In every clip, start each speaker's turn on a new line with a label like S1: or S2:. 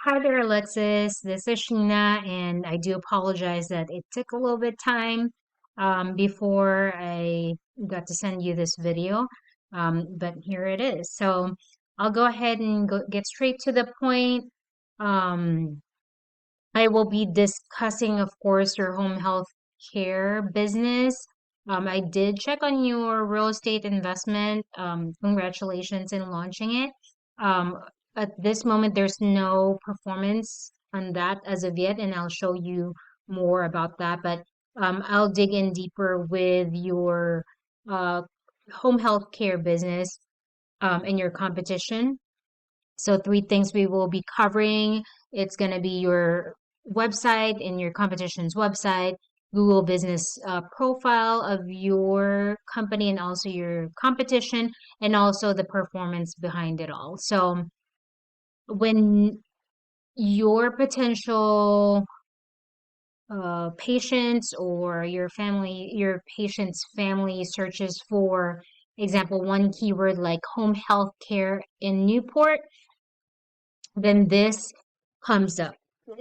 S1: Hi there, Alexis. This is Sheena, and I do apologize that it took a little bit time before I got to send you this video, but here it is. So I'll go ahead and get straight to the point. Um, I will be discussing, of course, your home health care business. I did check on your real estate investment. Congratulations in launching it. Um, at this moment, there's no performance on that as of yet, and I'll show you more about that. But I'll dig in deeper with your uh, home health care business and your competition. So three things we will be covering. It's going to be your website and your competition's website, Google business profile of your company and also your competition, and also the performance behind it all. So when your potential patients or your patient's family searches for example, one keyword like home health care in Newport, then this comes up.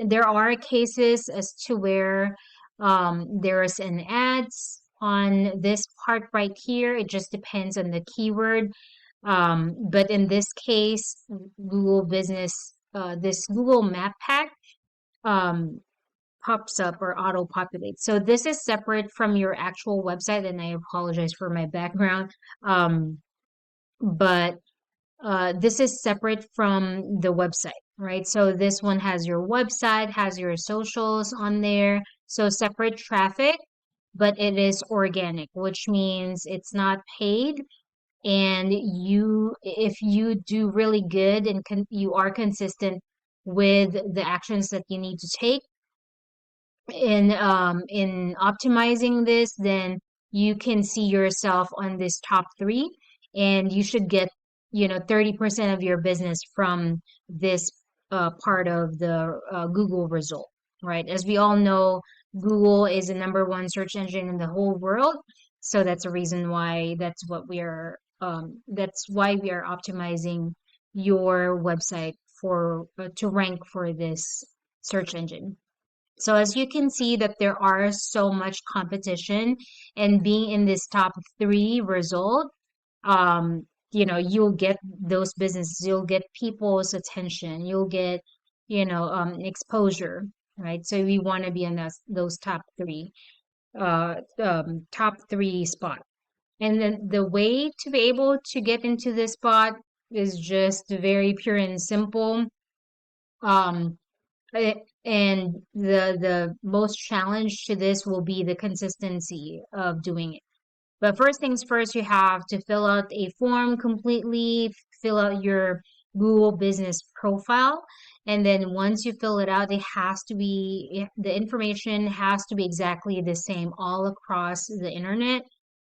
S1: There are cases as to where there's an ads on this part right here. It just depends on the keyword. But in this case, Google Business, this Google Map Pack um, pops up or auto populates. So this is separate from your actual website, and I apologize for my background. But this is separate from the website, right? So this one has your website, has your socials on there. So separate traffic, but it is organic, which means it's not paid. And if you do really good and you are consistent with the actions that you need to take in optimizing this, then you can see yourself on this top three, and you should get 30% of your business from this part of the Google result, right? As we all know, Google is the number one search engine in the whole world, so that's a reason why that's why we are optimizing your website for to rank for this search engine. So as you can see that there are so much competition, and being in this top three result, you'll get those businesses, you'll get people's attention, you'll get, exposure, right? So we want to be in those top three spot. And then the way to be able to get into this spot is just very pure and simple. Um, and the most challenge to this will be the consistency of doing it. But first things first, you have to fill out a form completely, fill out your Google business profile. And then once you fill it out, the information has to be exactly the same all across the internet.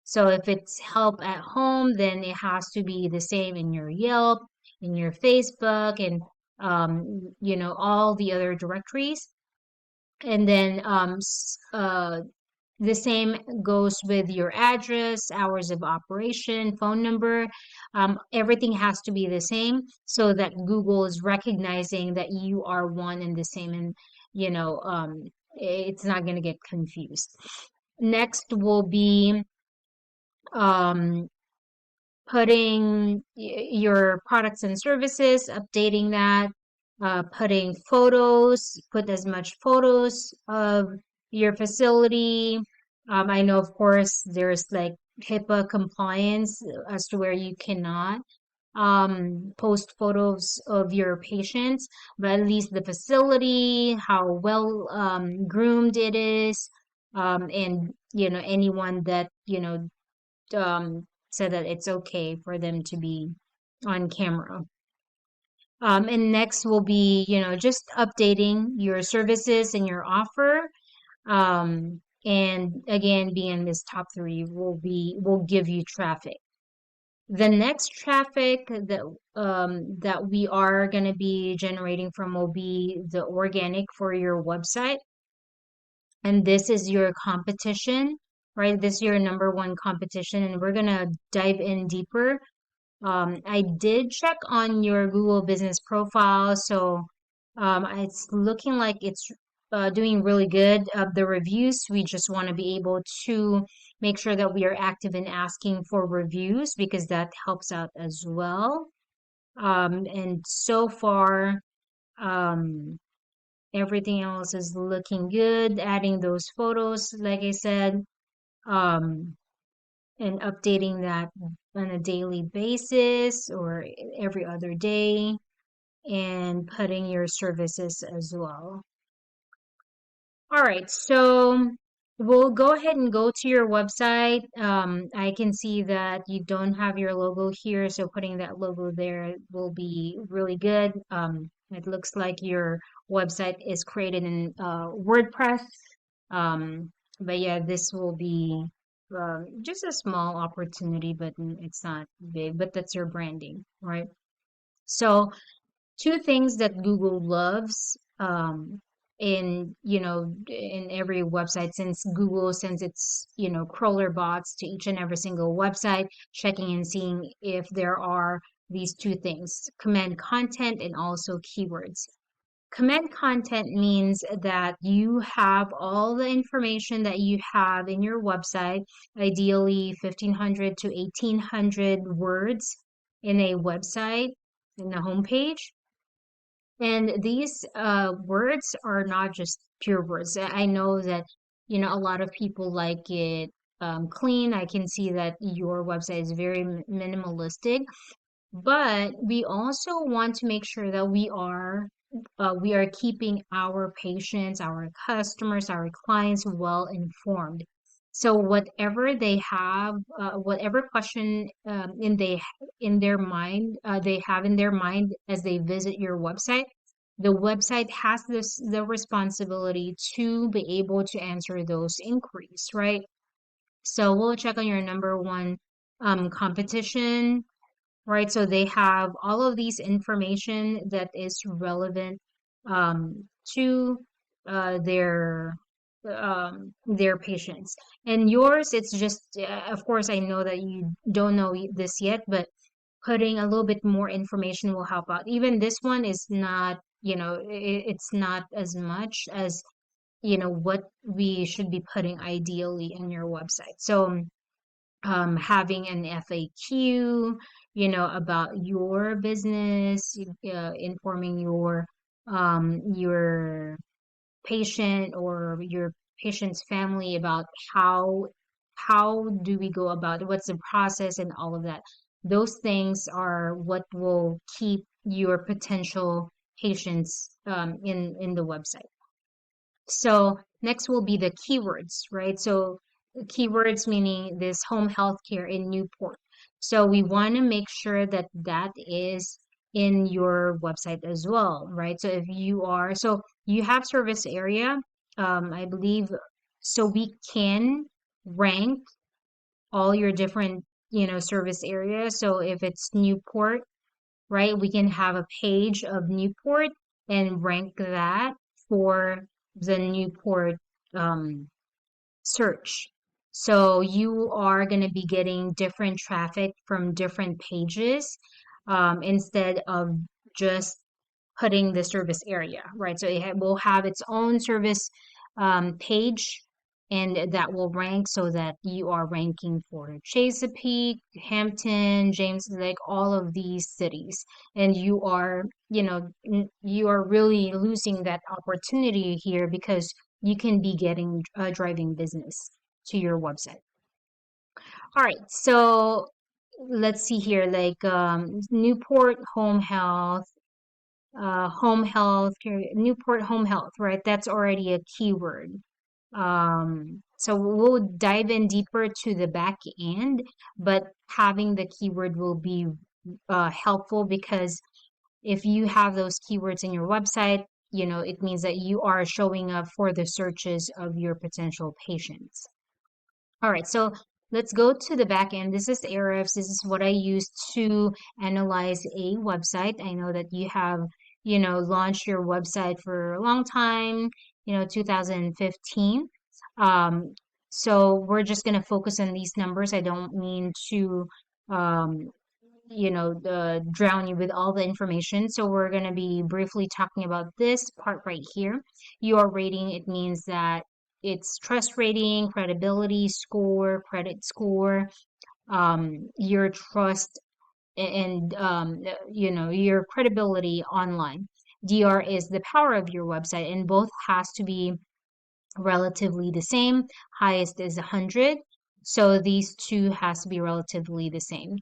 S1: So if it's help at home, then it has to be the same in your Yelp, in your Facebook, and all the other directories. And then the same goes with your address, hours of operation, phone number. Everything has to be the same so that Google is recognizing that you are one and the same, and it's not going to get confused. Next will be um, putting your products and services, updating that, putting photos, put as much photos of your facility. I know, of course, there's like HIPAA compliance as to where you cannot post photos of your patients, but at least the facility, how well groomed it is, and anyone that said that it's okay for them to be on camera. And next will be, just updating your services and your offer. And again, being in this top three will give you traffic. The next traffic that we are going to be generating from will be the organic for your website. And this is your competition, right? This is your number one competition, and we're going to dive in deeper. I did check on your Google business profile. So It's looking like it's doing really good. The reviews, we just want to be able to make sure that we are active in asking for reviews because that helps out as well. And so far, um, everything else is looking good. Adding those photos, like I said, um, and updating that on a daily basis or every other day, and putting your services as well. All right, so we'll go ahead and go to your website. I can see that you don't have your logo here, so putting that logo there will be really good. It looks like your website is created in WordPress. Um, but yeah, this will be just a small opportunity, but it's not big, but that's your branding, right? So two things that Google loves in in every website, since Google sends its crawler bots to each and every single website, checking and seeing if there are these two things: command content and also keywords. Command content means that you have all the information that you have in your website, ideally 1500 to 1800 words in a website in the homepage. And these words are not just pure words. I know that, a lot of people like it clean. I can see that your website is very minimalistic, but we also want to make sure that we are keeping our patients, our customers, our clients well informed. So whatever they have, whatever question in their mind they have in their mind as they visit your website, the website has the responsibility to be able to answer those inquiries, right? So we'll check on your number one competition, right? So they have all of these information that is relevant to their patients. And yours, it's just, of course, I know that you don't know this yet, but putting a little bit more information will help out. Even this one is not, it's not as much as, what we should be putting ideally in your website. So having an FAQ, about your business, informing your patient or your patient's family about how do we go about it, what's the process and all of that. Those things are what will keep your potential patients in the website. So next will be the keywords, right? So keywords meaning this home healthcare in Newport. So we want to make sure that that is in your website as well, right? So you have service area, I believe, so we can rank all your different, service areas. So if it's Newport, right? We can have a page of Newport and rank that for the Newport um, search. So you are going to be getting different traffic from different pages instead of just putting the service area, right? So will have its own service page, and that will rank so that you are ranking for Chesapeake, Hampton, James, like all of these cities. And you are really losing that opportunity here because you can be getting driving business to your website. All right, so let's see here, like Newport home health, Newport home health, right? That's already a keyword. So we'll dive in deeper to the back end, but having the keyword will be helpful because if you have those keywords in your website, it means that you are showing up for the searches of your potential patients. All right, so let's go to the back end. This is Ahrefs. This is what I use to analyze a website. I know that you have, launched your website for a long time, 2015. Um, so we're just going to focus on these numbers. I don't mean to um, drown you with all the information. So we're going to be briefly talking about this part right here. Your rating, it means that it's trust rating, credibility score, credit score, your trust and your credibility online. DR is the power of your website, and both has to be relatively the same. Highest is 100, so these two has to be relatively the same.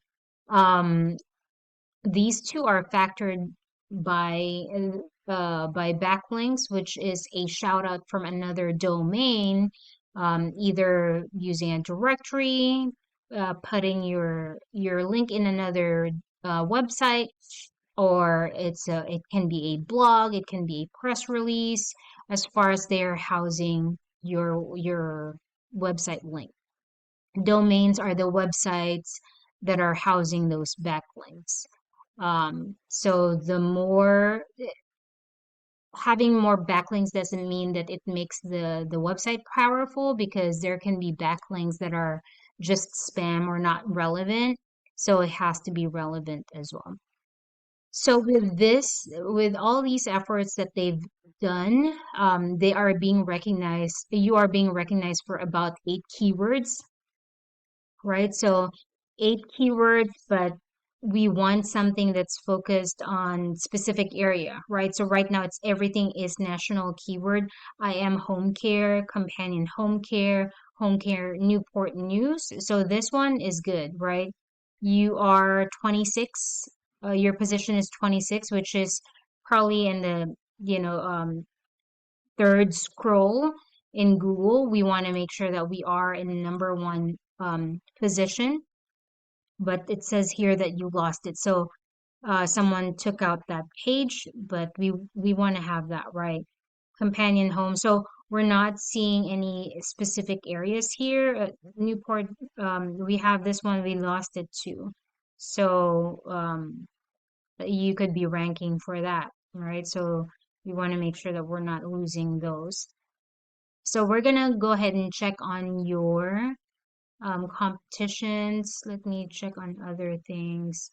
S1: Um, these two are factored by by backlinks, which is a shout out from another domain, either using a directory, putting your link in another website, or it can be a blog, it can be a press release, as far as they're housing your website link. Domains are the websites that are housing those backlinks. So the more having more backlinks doesn't mean that it makes the website powerful, because there can be backlinks that are just spam or not relevant. So it has to be relevant as well. So with all these efforts that they've done, they are being recognized. You are being recognized for about 8 keywords, right? So 8 keywords, but we want something that's focused on specific area, right? So right now it's everything is national keyword. I am home care, companion home care, Newport news. So this one is good, right? You are 26, your position is 26, which is probably in the, third scroll in Google. We want to make sure that we are in number one position, but it says here that you lost it. So someone took out that page, but we want to have that right. Companion home. So we're not seeing any specific areas here. Newport, we have this one, we lost it too. So you could be ranking for that, right? So we want to make sure that we're not losing those. So we're gonna go ahead and check on your competitions. Let me check on other things.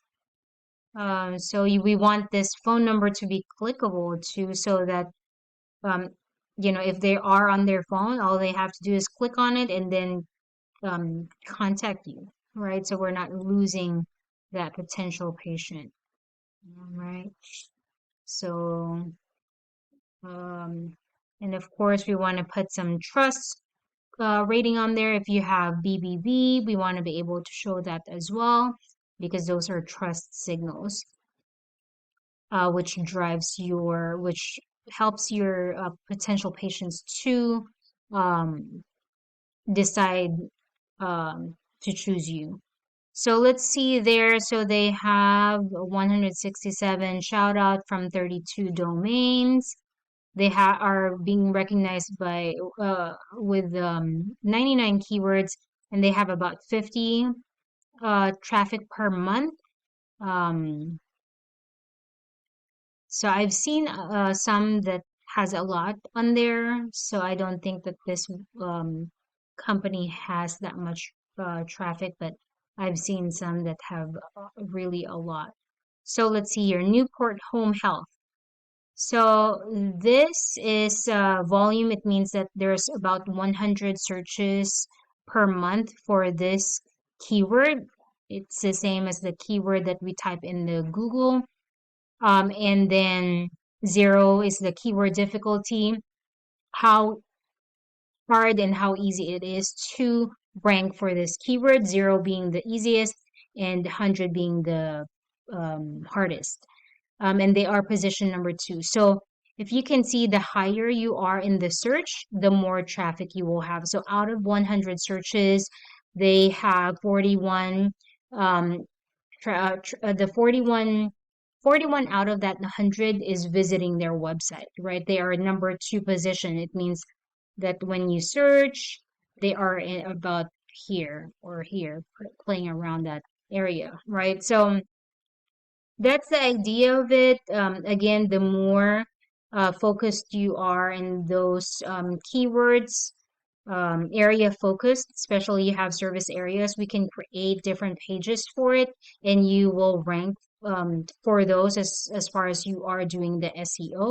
S1: So we want this phone number to be clickable too, so that um, if they are on their phone, all they have to do is click on it and then contact you, right? So we're not losing that potential patient, right? So, um, and of course, we want to put some trust rating on there. If you have BBB, we want to be able to show that as well, because those are trust signals, which helps your potential patients to um, decide to choose you. So let's see there. So they have 167 shout out from 32 domains. They are being recognized by with 99 keywords, and they have about 50 traffic per month. Um, so I've seen some that has a lot on there. So I don't think that this company has that much traffic, but I've seen some that have really a lot. So let's see here, Newport Home Health. So this is volume. It means that there's about 100 searches per month for this keyword. It's the same as the keyword that we type in the Google. And then 0 is the keyword difficulty, how hard and how easy it is to rank for this keyword, 0 being the easiest and 100 being the hardest. And they are position number 2. So if you can see, the higher you are in the search, the more traffic you will have. So out of 100 searches, they have 41, the 41 out of that 100 is visiting their website, right? They are number 2 position. It means that when you search, they are in about here or here, playing around that area, right? So that's the idea of it. Again, the more focused you are in those keywords, area focused, especially you have service areas, we can create different pages for it, and you will rank for those as far as you are doing the SEO.